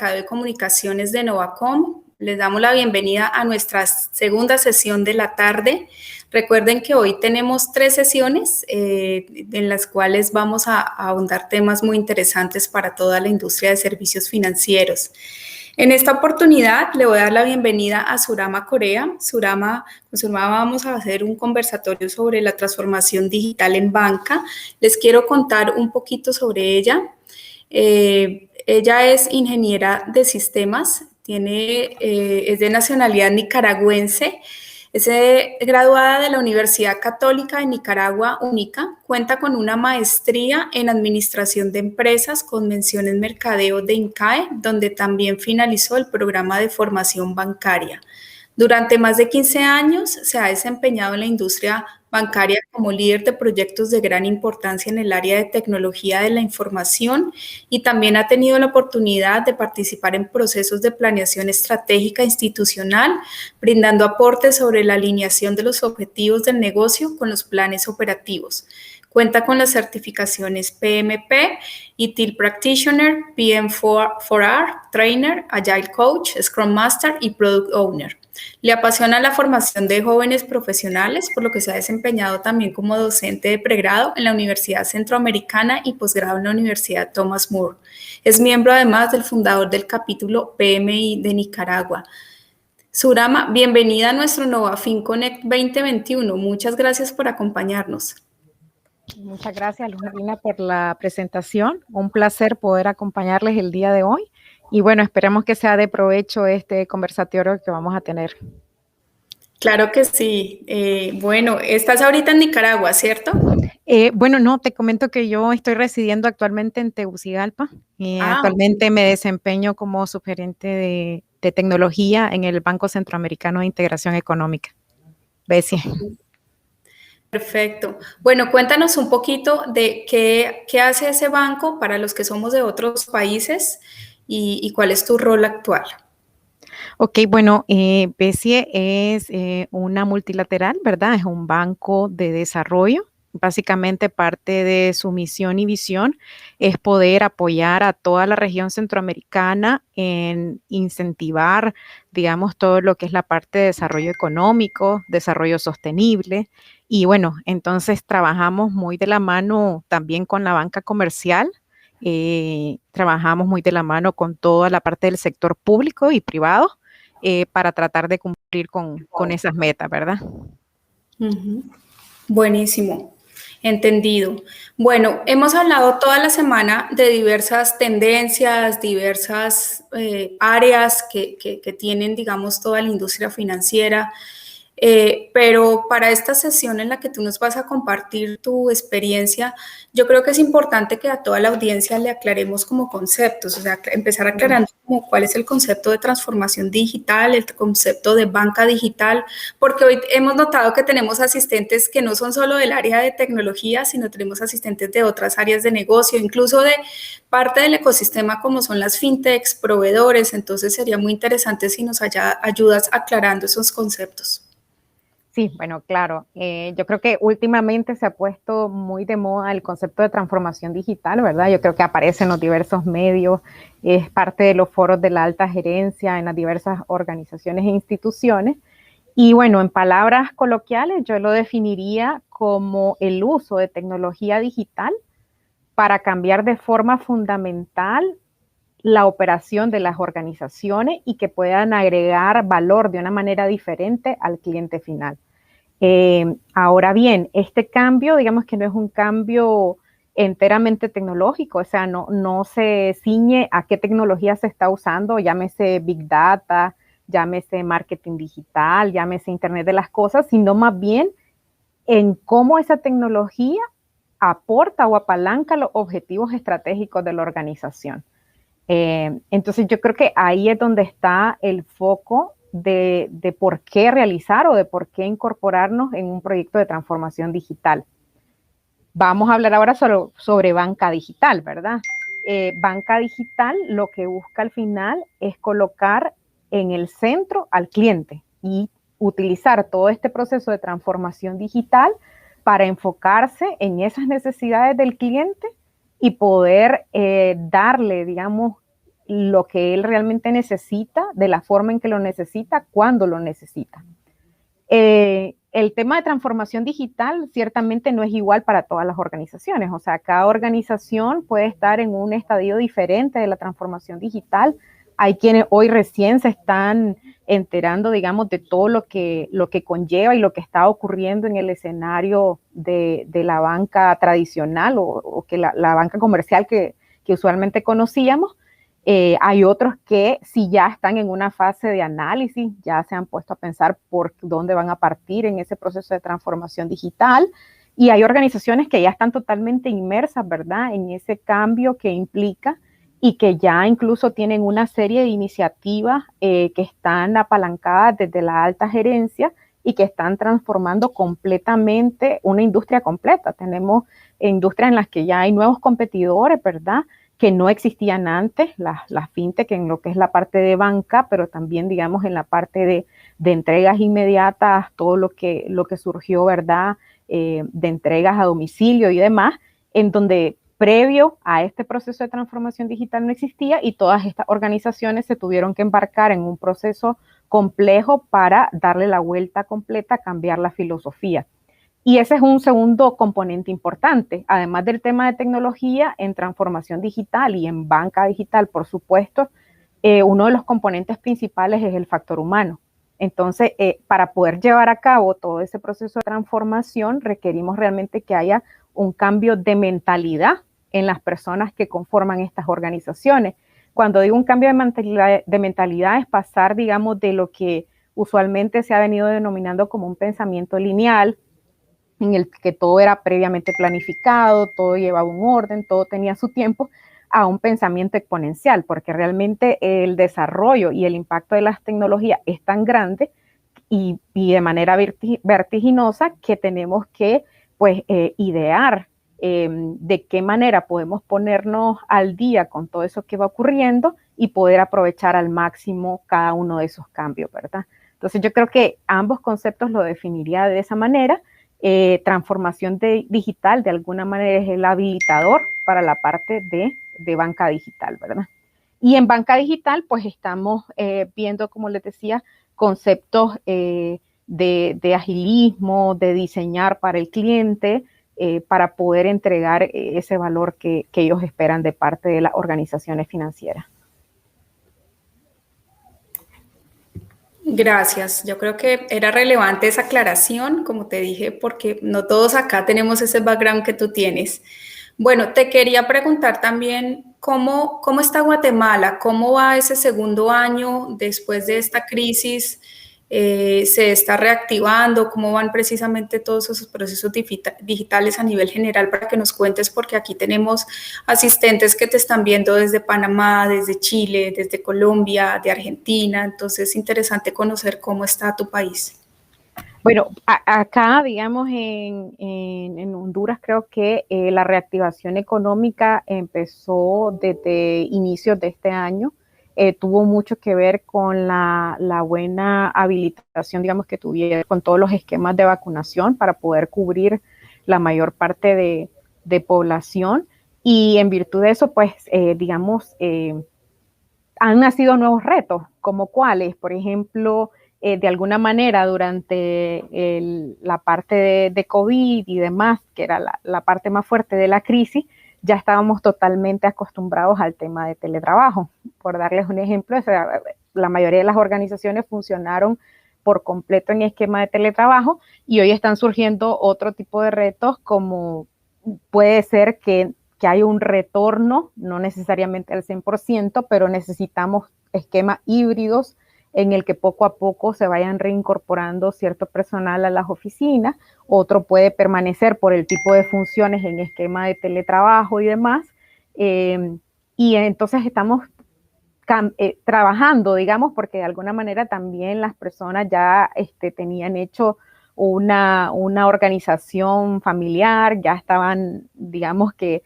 Mercado y Comunicaciones de Novacom. Les damos la bienvenida a nuestra segunda sesión de la tarde. Recuerden que hoy tenemos 3 sesiones en las cuales vamos a ahondar temas muy interesantes para toda la industria de servicios financieros. En esta oportunidad le voy a dar la bienvenida a Surama Corea. Con Surama vamos a hacer un conversatorio sobre la transformación digital en banca. Les quiero contar un poquito sobre ella. Ella es ingeniera de sistemas, es de nacionalidad nicaragüense, es graduada de la Universidad Católica de Nicaragua, UNICA, cuenta con una maestría en Administración de Empresas con mención en Mercadeo de INCAE, donde también finalizó el programa de formación bancaria. Durante más de 15 años se ha desempeñado en la industria bancaria como líder de proyectos de gran importancia en el área de tecnología de la información y también ha tenido la oportunidad de participar en procesos de planeación estratégica institucional, brindando aportes sobre la alineación de los objetivos del negocio con los planes operativos. Cuenta con las certificaciones PMP, ETIL Practitioner, PM4R, Trainer, Agile Coach, Scrum Master y Product Owner. Le apasiona la formación de jóvenes profesionales, por lo que se ha desempeñado también como docente de pregrado en la Universidad Centroamericana y posgrado en la Universidad Thomas More. Es miembro además del fundador del capítulo PMI de Nicaragua. Surama, bienvenida a nuestro Novafin Connect 2021. Muchas gracias por acompañarnos. Muchas gracias, Luz Marina, por la presentación. Un placer poder acompañarles el día de hoy. Y bueno, esperemos que sea de provecho este conversatorio que vamos a tener. Claro que sí. Bueno, estás ahorita en Nicaragua, ¿cierto? Bueno, no, te comento que yo estoy residiendo actualmente en Tegucigalpa. Actualmente me desempeño como subgerente de tecnología en el Banco Centroamericano de Integración Económica, BCE. Perfecto. Bueno, cuéntanos un poquito de qué hace ese banco para los que somos de otros países y cuál es tu rol actual. Ok, bueno, BCE es una multilateral, ¿verdad? Es un banco de desarrollo. Básicamente parte de su misión y visión es poder apoyar a toda la región centroamericana en incentivar, digamos, todo lo que es la parte de desarrollo económico, desarrollo sostenible. Y bueno, entonces trabajamos muy de la mano también con la banca comercial. Trabajamos muy de la mano con toda la parte del sector público y privado para tratar de cumplir con esas metas, ¿verdad? Buenísimo, entendido. Bueno, hemos hablado toda la semana de diversas tendencias, diversas áreas que tienen, digamos, toda la industria financiera. Pero para esta sesión en la que tú nos vas a compartir tu experiencia, yo creo que es importante que a toda la audiencia le aclaremos como conceptos, o sea, empezar aclarando como cuál es el concepto de transformación digital, el concepto de banca digital, porque hoy hemos notado que tenemos asistentes que no son solo del área de tecnología, sino tenemos asistentes de otras áreas de negocio, incluso de parte del ecosistema como son las fintechs, proveedores, entonces sería muy interesante si nos ayudas aclarando esos conceptos. Sí, bueno, claro. Yo creo que últimamente se ha puesto muy de moda el concepto de transformación digital, ¿verdad? Yo creo que aparece en los diversos medios, es parte de los foros de la alta gerencia en las diversas organizaciones e instituciones. Y bueno, en palabras coloquiales, yo lo definiría como el uso de tecnología digital para cambiar de forma fundamental la operación de las organizaciones y que puedan agregar valor de una manera diferente al cliente final. Ahora bien, este cambio, digamos que no es un cambio enteramente tecnológico, o sea, no se ciñe a qué tecnología se está usando, llámese Big Data, llámese marketing digital, llámese Internet de las cosas, sino más bien en cómo esa tecnología aporta o apalanca los objetivos estratégicos de la organización. Entonces yo creo que ahí es donde está el foco de por qué realizar o de por qué incorporarnos en un proyecto de transformación digital. Vamos a hablar ahora sobre banca digital, ¿verdad? Banca digital lo que busca al final es colocar en el centro al cliente y utilizar todo este proceso de transformación digital para enfocarse en esas necesidades del cliente y poder darle, digamos, lo que él realmente necesita, de la forma en que lo necesita, cuando lo necesita. El tema de transformación digital ciertamente no es igual para todas las organizaciones, o sea, cada organización puede estar en un estadio diferente de la transformación digital. Hay quienes hoy recién se están enterando, digamos, de todo lo que conlleva y lo que está ocurriendo en el escenario de la banca tradicional o que la banca comercial que usualmente conocíamos. Hay otros que sí ya están en una fase de análisis, ya se han puesto a pensar por dónde van a partir en ese proceso de transformación digital. Y hay organizaciones que ya están totalmente inmersas, ¿verdad?, en ese cambio que implica y que ya incluso tienen una serie de iniciativas que están apalancadas desde la alta gerencia y que están transformando completamente una industria completa. Tenemos industrias en las que ya hay nuevos competidores, ¿verdad?, que no existían antes, las fintech en lo que es la parte de banca, pero también, digamos, en la parte de entregas inmediatas, todo lo que surgió, ¿verdad?, de entregas a domicilio y demás, en donde previo a este proceso de transformación digital no existía y todas estas organizaciones se tuvieron que embarcar en un proceso complejo para darle la vuelta completa, cambiar la filosofía. Y ese es un segundo componente importante, además del tema de tecnología, en transformación digital y en banca digital, por supuesto, uno de los componentes principales es el factor humano. Entonces, para poder llevar a cabo todo ese proceso de transformación, requerimos realmente que haya un cambio de mentalidad en las personas que conforman estas organizaciones. Cuando digo un cambio de mentalidad es pasar, digamos, de lo que usualmente se ha venido denominando como un pensamiento lineal, en el que todo era previamente planificado, todo llevaba un orden, todo tenía su tiempo, a un pensamiento exponencial, porque realmente el desarrollo y el impacto de las tecnologías es tan grande y de manera vertiginosa que tenemos que pues, idear de qué manera podemos ponernos al día con todo eso que va ocurriendo y poder aprovechar al máximo cada uno de esos cambios, ¿verdad? Entonces yo creo que ambos conceptos lo definiría de esa manera. Transformación digital de alguna manera es el habilitador para la parte de banca digital, ¿verdad? Y en banca digital pues estamos viendo, como les decía, conceptos de agilismo, de diseñar para el cliente, para poder entregar ese valor que ellos esperan de parte de las organizaciones financieras. Gracias. Yo creo que era relevante esa aclaración, como te dije, porque no todos acá tenemos ese background que tú tienes. Bueno, te quería preguntar también cómo está Guatemala, cómo va ese segundo año después de esta crisis. Se está reactivando, cómo van precisamente todos esos procesos digitales a nivel general, para que nos cuentes, porque aquí tenemos asistentes que te están viendo desde Panamá, desde Chile, desde Colombia, de Argentina, entonces es interesante conocer cómo está tu país. Bueno, acá, digamos, en Honduras, creo que la reactivación económica empezó desde inicios de este año. Tuvo mucho que ver con la buena habilitación, digamos, que tuvieron con todos los esquemas de vacunación para poder cubrir la mayor parte de población. Y en virtud de eso, pues, digamos, han nacido nuevos retos, como cuáles, por ejemplo, de alguna manera durante la parte de COVID y demás, que era la parte más fuerte de la crisis, ya estábamos totalmente acostumbrados al tema de teletrabajo. Por darles un ejemplo, o sea, la mayoría de las organizaciones funcionaron por completo en esquema de teletrabajo y hoy están surgiendo otro tipo de retos, como puede ser que hay un retorno, no necesariamente al 100%, pero necesitamos esquemas híbridos en el que poco a poco se vayan reincorporando cierto personal a las oficinas, otro puede permanecer por el tipo de funciones en esquema de teletrabajo y demás, y entonces estamos trabajando, digamos, porque de alguna manera también las personas ya tenían hecho una organización familiar, ya estaban, digamos que,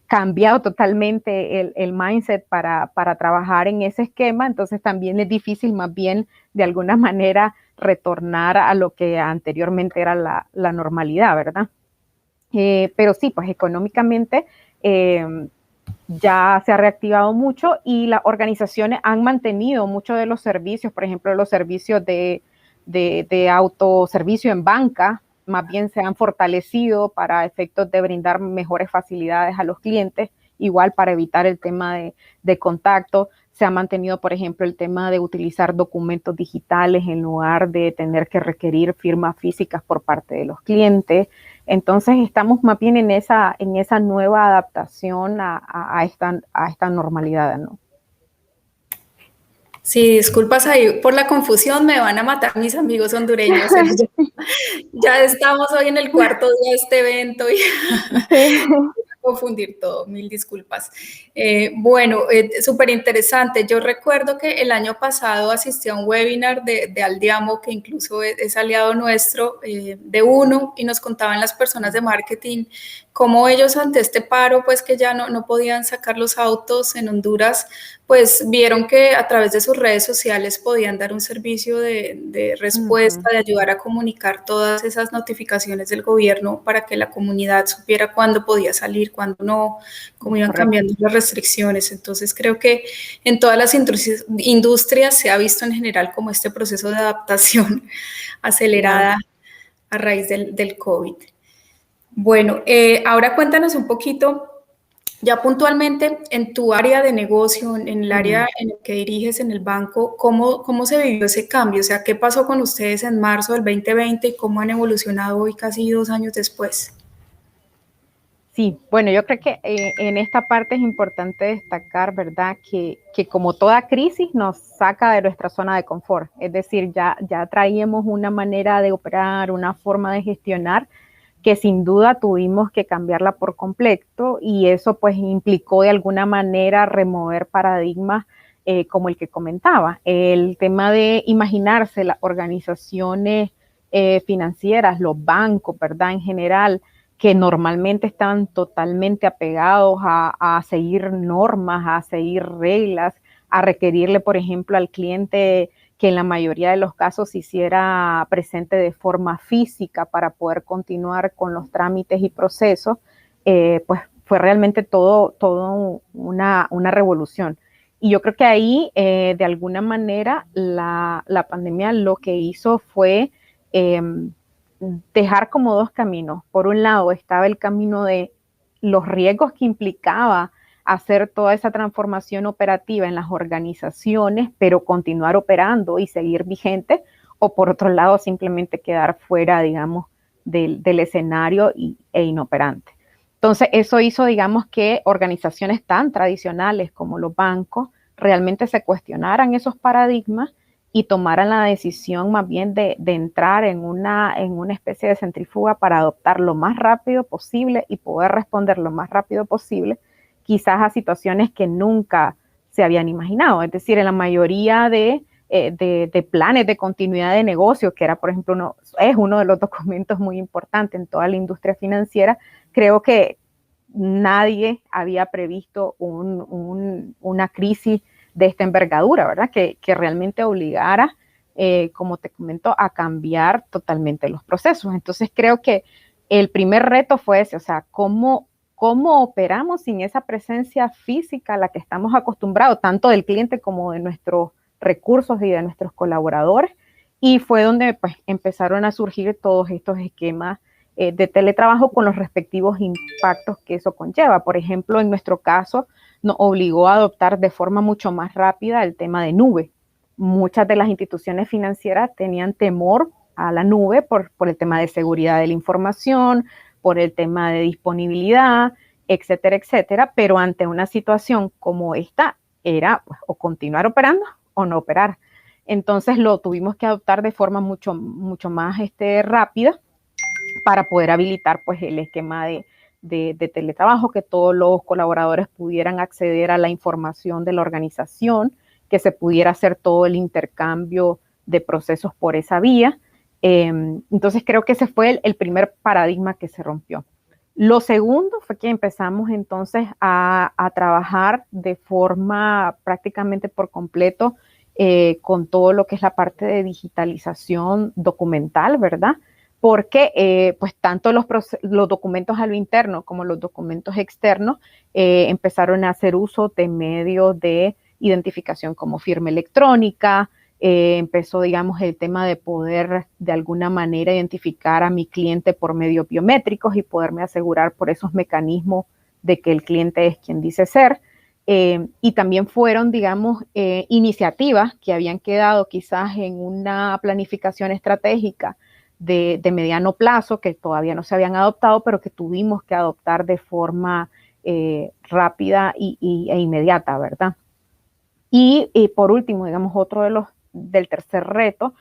cambiado totalmente el mindset para trabajar en ese esquema, entonces también es difícil más bien de alguna manera retornar a lo que anteriormente era la normalidad, ¿verdad? Pero sí, pues económicamente ya se ha reactivado mucho y las organizaciones han mantenido muchos de los servicios, por ejemplo, los servicios de autoservicio en banca, más bien se han fortalecido para efectos de brindar mejores facilidades a los clientes, igual para evitar el tema de contacto. Se ha mantenido, por ejemplo, el tema de utilizar documentos digitales en lugar de tener que requerir firmas físicas por parte de los clientes. Entonces estamos más bien en esa nueva adaptación a esta normalidad, ¿no? Sí, disculpas ahí por la confusión, me van a matar mis amigos hondureños. Ya estamos hoy en el cuarto día de este evento y Sí. confundir todo, mil disculpas. Bueno, súper interesante. Yo recuerdo que el año pasado asistí a un webinar de Aldiamo, que incluso es aliado nuestro, de UNO, y nos contaban las personas de marketing cómo ellos ante este paro, pues que ya no podían sacar los autos en Honduras, pues vieron que a través de sus redes sociales podían dar un servicio de respuesta, de ayudar a comunicar todas esas notificaciones del gobierno para que la comunidad supiera cuándo podía salir, cuándo no, cómo iban cambiando las restricciones. Entonces creo que en todas las industrias se ha visto en general como este proceso de adaptación acelerada a raíz del COVID. Bueno, ahora cuéntanos un poquito, ya puntualmente en tu área de negocio, en el área en el que diriges en el banco, ¿cómo se vivió ese cambio? O sea, ¿qué pasó con ustedes en marzo del 2020 y cómo han evolucionado hoy casi 2 años después? Sí, bueno, yo creo que en esta parte es importante destacar, ¿verdad? Que como toda crisis nos saca de nuestra zona de confort, es decir, ya traíamos una manera de operar, una forma de gestionar que sin duda tuvimos que cambiarla por completo y eso pues implicó de alguna manera remover paradigmas como el que comentaba, el tema de imaginarse las organizaciones financieras, los bancos, ¿verdad? En general, que normalmente estaban totalmente apegados a seguir normas, a seguir reglas, a requerirle, por ejemplo, al cliente que en la mayoría de los casos se hiciera presente de forma física para poder continuar con los trámites y procesos, pues fue realmente todo una revolución. Y yo creo que ahí, de alguna manera, la pandemia lo que hizo fue dejar como dos caminos. Por un lado estaba el camino de los riesgos que implicaba hacer toda esa transformación operativa en las organizaciones, pero continuar operando y seguir vigente, o por otro lado simplemente quedar fuera, digamos, del escenario e inoperante. Entonces, eso hizo, digamos, que organizaciones tan tradicionales como los bancos realmente se cuestionaran esos paradigmas y tomaran la decisión más bien de entrar en una especie de centrífuga para adoptar lo más rápido posible y poder responder lo más rápido posible, quizás a situaciones que nunca se habían imaginado. Es decir, en la mayoría de planes de continuidad de negocio, que era, por ejemplo, es uno de los documentos muy importantes en toda la industria financiera, creo que nadie había previsto una crisis de esta envergadura, ¿verdad? Que realmente obligara, como te comento, a cambiar totalmente los procesos. Entonces creo que el primer reto fue ese, o sea, cómo operamos sin esa presencia física a la que estamos acostumbrados, tanto del cliente como de nuestros recursos y de nuestros colaboradores. Y fue donde pues, empezaron a surgir todos estos esquemas de teletrabajo con los respectivos impactos que eso conlleva. Por ejemplo, en nuestro caso, nos obligó a adoptar de forma mucho más rápida el tema de nube. Muchas de las instituciones financieras tenían temor a la nube por el tema de seguridad de la información, por el tema de disponibilidad, etcétera, etcétera, pero ante una situación como esta, era pues, o continuar operando o no operar. Entonces lo tuvimos que adoptar de forma mucho más rápida para poder habilitar pues el esquema de teletrabajo, que todos los colaboradores pudieran acceder a la información de la organización, que se pudiera hacer todo el intercambio de procesos por esa vía. Entonces creo que ese fue el primer paradigma que se rompió. Lo segundo fue que empezamos entonces a trabajar de forma prácticamente por completo con todo lo que es la parte de digitalización documental, ¿verdad? porque pues tanto los documentos a lo interno como los documentos externos empezaron a hacer uso de medios de identificación como firma electrónica. Empezó, digamos, el tema de poder de alguna manera identificar a mi cliente por medios biométricos y poderme asegurar por esos mecanismos de que el cliente es quien dice ser. Y también fueron, digamos, iniciativas que habían quedado quizás en una planificación estratégica de mediano plazo, que todavía no se habían adoptado, pero que tuvimos que adoptar de forma rápida e inmediata, ¿verdad? Y por último, digamos, del tercer reto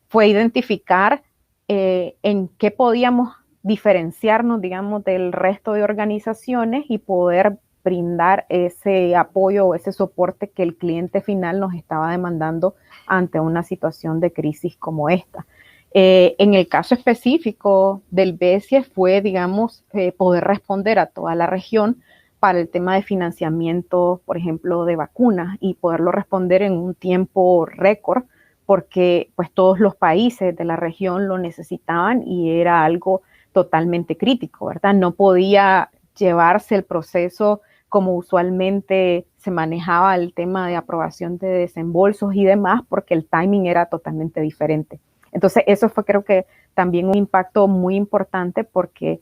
fue identificar en qué podíamos diferenciarnos, digamos, del resto de organizaciones y poder brindar ese apoyo o ese soporte que el cliente final nos estaba demandando ante una situación de crisis como esta. En el caso específico del BESIE fue, digamos, poder responder a toda la región para el tema de financiamiento, por ejemplo, de vacunas y poderlo responder en un tiempo récord, porque pues todos los países de la región lo necesitaban y era algo totalmente crítico, ¿verdad? No podía llevarse el proceso como usualmente se manejaba el tema de aprobación de desembolsos y demás, porque el timing era totalmente diferente. Entonces, eso fue, creo que, también un impacto muy importante porque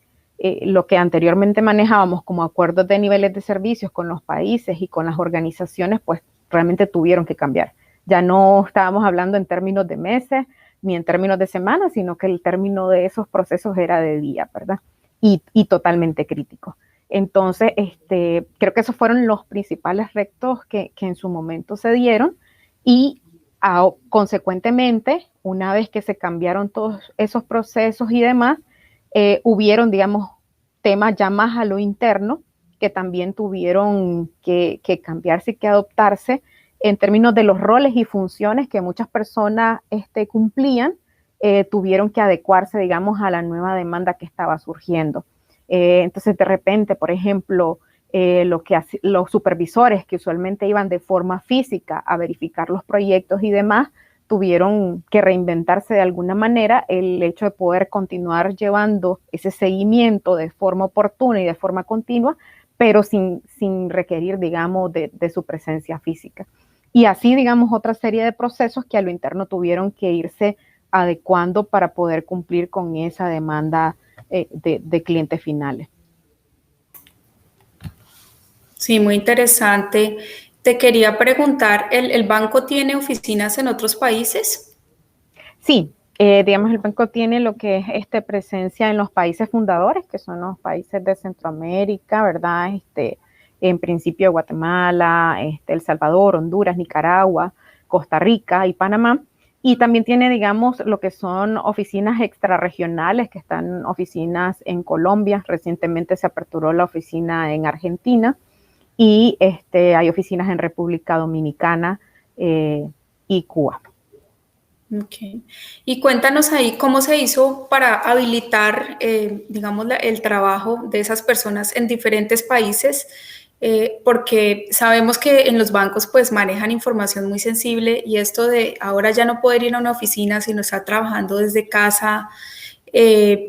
lo que anteriormente manejábamos como acuerdos de niveles de servicios con los países y con las organizaciones, pues realmente tuvieron que cambiar. Ya no estábamos hablando en términos de meses ni en términos de semanas, sino que el término de esos procesos era de día, ¿verdad? Y totalmente crítico. Entonces, creo que esos fueron los principales retos que en su momento se dieron y consecuentemente, una vez que se cambiaron todos esos procesos y demás, hubieron, digamos, temas ya más a lo interno que también tuvieron que cambiarse y que adoptarse en términos de los roles y funciones que muchas personas cumplían, tuvieron que adecuarse, digamos, a la nueva demanda que estaba surgiendo. Entonces, de repente, por ejemplo, los supervisores que usualmente iban de forma física a verificar los proyectos y demás, tuvieron que reinventarse de alguna manera. El hecho de poder continuar llevando ese seguimiento de forma oportuna y de forma continua, pero sin requerir, digamos, de su presencia física. Y así, digamos, otra serie de procesos que a lo interno tuvieron que irse adecuando para poder cumplir con esa demanda de clientes finales. Sí, muy interesante. Te quería preguntar, ¿el banco tiene oficinas en otros países? Sí, digamos, el banco tiene lo que es presencia en los países fundadores, que son los países de Centroamérica, ¿verdad? En principio Guatemala, El Salvador, Honduras, Nicaragua, Costa Rica y Panamá. Y también tiene, digamos, lo que son oficinas extrarregionales, que están oficinas en Colombia. Recientemente se aperturó la oficina en Argentina y hay oficinas en República Dominicana y Cuba. Okay. Y cuéntanos ahí cómo se hizo para habilitar, digamos, el trabajo de esas personas en diferentes países, porque sabemos que en los bancos pues manejan información muy sensible y esto de ahora ya no poder ir a una oficina sino estar trabajando desde casa,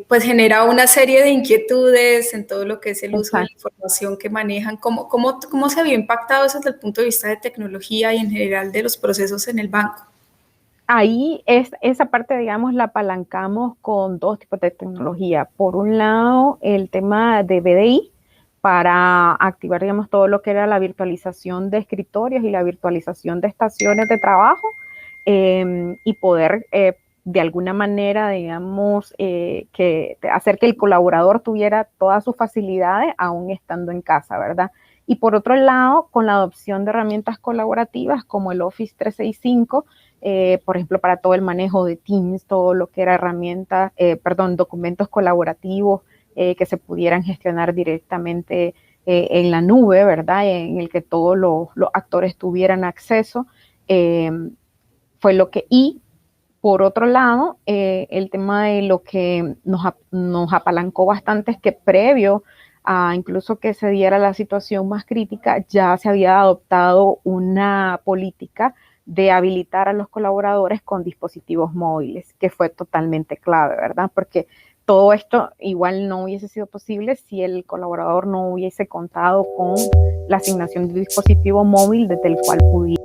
pues genera una serie de inquietudes en todo lo que es el uso de la información que manejan. ¿Cómo se vio impactado eso desde el punto de vista de tecnología y en general de los procesos en el banco? Ahí esa parte, digamos, la apalancamos con dos tipos de tecnología. Por un lado, el tema de BDI para activar, digamos, todo lo que era la virtualización de escritorios y la virtualización de estaciones de trabajo y poder de alguna manera, digamos, hacer que el colaborador tuviera todas sus facilidades aún estando en casa, ¿verdad? Y por otro lado, con la adopción de herramientas colaborativas como el Office 365, por ejemplo, para todo el manejo de Teams, todo lo que era documentos colaborativos que se pudieran gestionar directamente en la nube, ¿verdad? En el que todos los actores tuvieran acceso. Fue lo que, y por otro lado, el tema de lo que nos apalancó bastante es que previo a incluso que se diera la situación más crítica, ya se había adoptado una política de habilitar a los colaboradores con dispositivos móviles, que fue totalmente clave, ¿verdad? Porque todo esto igual no hubiese sido posible si el colaborador no hubiese contado con la asignación de un dispositivo móvil desde el cual pudiera